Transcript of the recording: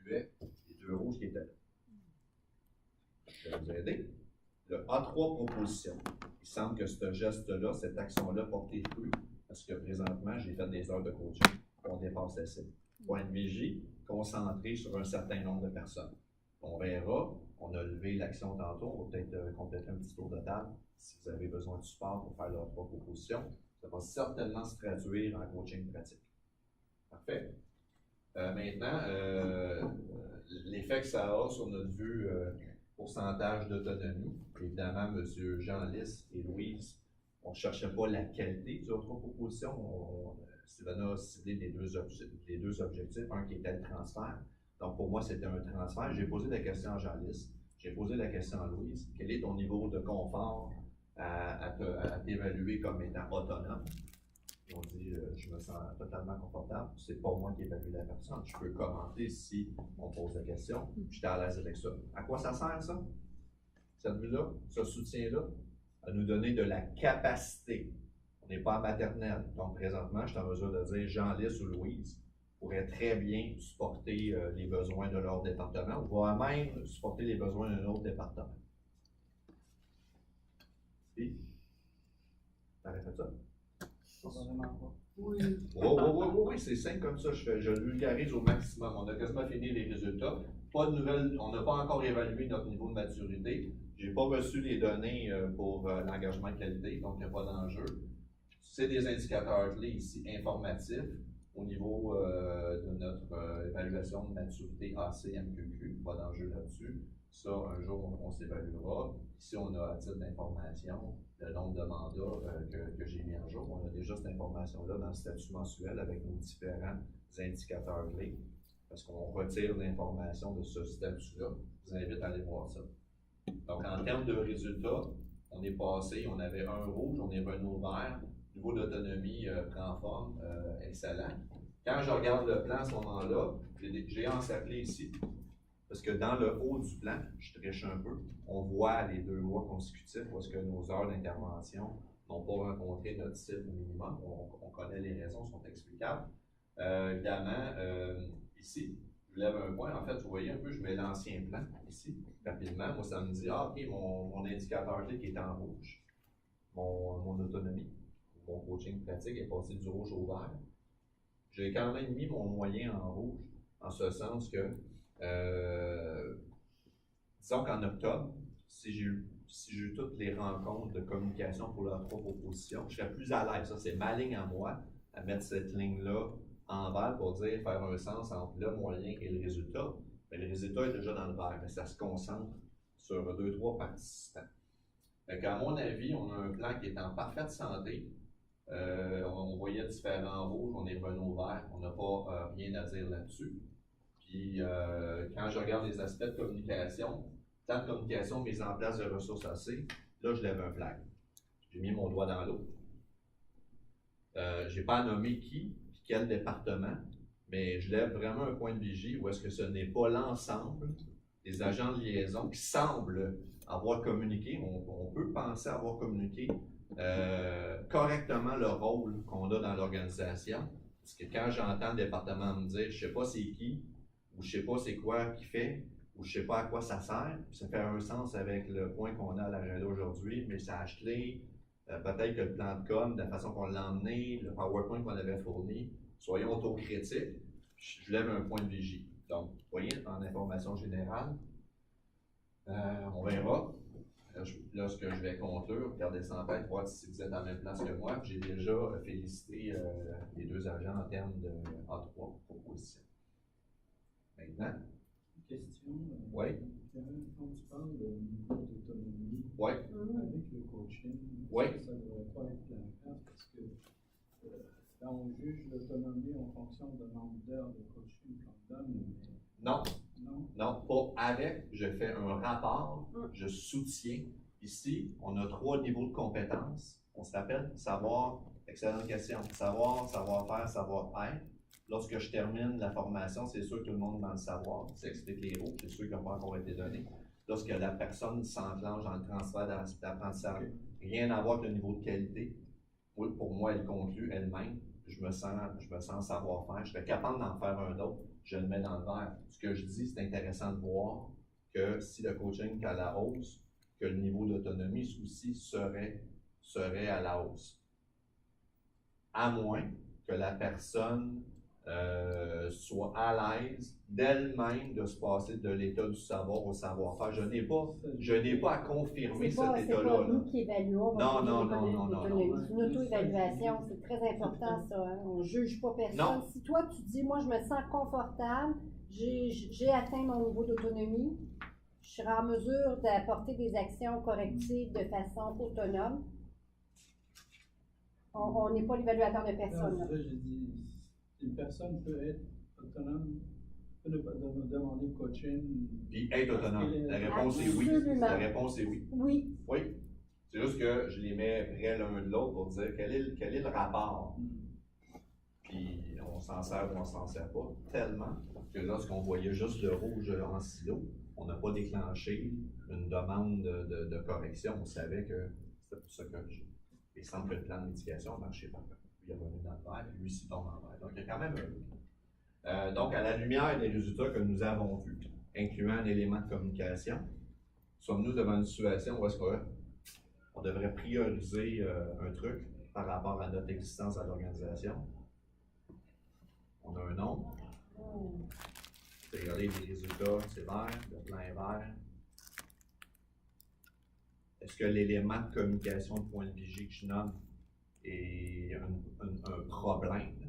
incluait les deux rouges qui étaient là. Je vais vous aider. Le A3 proposition. Il semble que ce geste-là, cette action-là porte des fruits parce que présentement, j'ai fait des heures de coaching. On dépasse la cible. Point de vigie, concentré sur un certain nombre de personnes. On verra, on a levé l'action tantôt, on va peut-être compléter un petit tour de table si vous avez besoin de support pour faire leurs 3 propositions. Ça va certainement se traduire en coaching pratique. Parfait. Maintenant, l'effet que ça a sur notre vue pourcentage d'autonomie, évidemment, M. Jean-Lys et Louise, on ne cherchait pas la qualité des autres propositions. Sylvana a ciblé les deux objectifs, un qui était le transfert. Donc, pour moi, c'était un transfert. J'ai posé la question à Jean-Lys, j'ai posé la question à Louise. Quel est ton niveau de confort à t'évaluer comme étant autonome? Ils ont dit, je me sens totalement confortable. C'est pas moi qui évalue la personne. Je peux commenter si on pose la question. J'étais à l'aise avec ça. À quoi ça sert, ça? Cette vue-là, ce soutien-là, à nous donner de la capacité. On n'est pas en maternelle. Donc, présentement, je suis en mesure de dire Jean-Lys ou Louise pourraient très bien supporter les besoins de leur département, ou voire même supporter les besoins d'un autre département. Si? T'aurais fait ça? Oui. Oui, c'est simple comme ça. Je vulgarise au maximum. On a quasiment fini les résultats. Pas de nouvelles, on n'a pas encore évalué notre niveau de maturité. Je n'ai pas reçu les données pour l'engagement de qualité, donc il n'y a pas d'enjeu. C'est des indicateurs clés ici informatifs au niveau de notre évaluation de maturité AC-MQQ. Pas d'enjeu là-dessus. Ça, un jour, on s'évaluera. Ici, on a, à titre d'information, le nombre de mandats que j'ai mis en jour. On a déjà cette information-là dans le statut mensuel avec nos différents indicateurs clés, parce qu'on retire l'information de ce statut-là. Je vous invite à aller voir ça. Donc, en termes de résultats, on est passé, on avait un rouge, on est revenu au vert. Niveau d'autonomie prend forme, excellent. Quand je regarde le plan à ce moment-là, j'ai encerclé ici. Parce que dans le haut du plan, je triche un peu, on voit les 2 mois consécutifs où est-ce que nos heures d'intervention n'ont pas rencontré notre cible minimum. On connaît les raisons, sont explicables. Évidemment, ici, je lève un point. En fait, vous voyez un peu, je mets l'ancien plan ici, rapidement. Moi, ça me dit, OK, mon indicateur clé qui est en rouge, mon autonomie, mon coaching pratique est passé du rouge au vert. J'ai quand même mis mon moyen en rouge, en ce sens que disons qu'en octobre, si j'ai eu toutes les rencontres de communication pour leurs 3 propositions, je serais plus à l'aise. Ça, c'est ma ligne à moi, à mettre cette ligne-là en vert pour dire faire un sens entre le moyen et le résultat. Mais le résultat est déjà dans le vert, mais ça se concentre sur 2-3 participants. Donc, à mon avis, on a un plan qui est en parfaite santé. On voyait différents rouges, on est revenu au vert, on n'a pas rien à dire là-dessus. Puis, quand je regarde les aspects de communication, plan de communication, mise en place de ressources AC, là, je lève un flag. J'ai mis mon doigt dans l'eau. Je n'ai pas nommé qui, puis quel département, mais je lève vraiment un point de vigie où est-ce que ce n'est pas l'ensemble des agents de liaison qui semblent avoir communiqué, on peut penser avoir communiqué correctement le rôle qu'on a dans l'organisation. Parce que quand j'entends le département me dire, je ne sais pas c'est qui, ou je ne sais pas c'est quoi qu'il fait, ou je ne sais pas à quoi ça sert, puis ça fait un sens avec le point qu'on a à l'agenda aujourd'hui, le message clé, peut-être que le plan de com, de la façon qu'on l'a emmené, le PowerPoint qu'on avait fourni, soyons autocritiques, je lève un point de vigie. Donc, vous voyez, en information générale, on verra. Là, ce que je vais conclure, regardez ça en tête, voir si vous êtes à la même place que moi. J'ai déjà félicité les 2 agents en termes de A3 propositions. Maintenant. Question. Oui. Quand tu parles de niveau d'autonomie avec le coaching, ça ne devrait pas être la place parce que quand on juge l'autonomie en fonction du nombre d'heures de coaching qu'on donne, non, pas avec. Je fais un rapport, je soutiens. Ici, on a 3 niveaux de compétences. On se rappelle, savoir, excellente question, savoir, savoir-faire, savoir-être. Lorsque je termine la formation, c'est sûr que tout le monde est dans le savoir. Ça explique les rouges, c'est sûr qu'ils n'ont pas encore été donnés. Lorsque la personne s'enclenche dans le transfert d'apprentissage, rien à voir avec le niveau de qualité. Pour moi, elle conclut elle-même. Je me sens savoir-faire. Je serais capable d'en faire un autre. je le mets dans le vert. Ce que je dis, c'est intéressant de voir que si le coaching est à la hausse, que le niveau d'autonomie aussi serait à la hausse. À moins que la personne soit à l'aise d'elle-même de se passer de l'état du savoir au savoir-faire. Je n'ai pas à confirmer cet état-là. C'est pas nous qui évaluons. Non. C'est une auto-évaluation, c'est très important ça. Hein? On ne juge pas personne. Non. Si toi tu dis, moi je me sens confortable, j'ai atteint mon niveau d'autonomie, je serai en mesure d'apporter des actions correctives de façon autonome. On n'est pas l'évaluateur de personne. Là, j'ai dit, une personne peut être autonome, peut demander coaching. Puis être autonome. La réponse est oui. La réponse est oui. Oui. Oui. C'est juste que je les mets près l'un de l'autre pour dire quel est le rapport. Puis on s'en sert ou on s'en sert pas tellement que lorsqu'on voyait juste le rouge en silo, on n'a pas déclenché une demande de correction. On savait que c'était pour ça que il semble que le plan de mitigation a marché par là. Il est revenu dans le vert, puis lui s'y tombe en vert. Donc il y a quand même donc à la lumière des résultats que nous avons vus, incluant un élément de communication, sommes-nous devant une situation où est-ce qu'on devrait prioriser un truc par rapport à notre existence à l'organisation? On a un nombre. Regardez les résultats, c'est vert, le plan est vert. Est-ce que l'élément de communication de point de vigie que je nomme est un problème?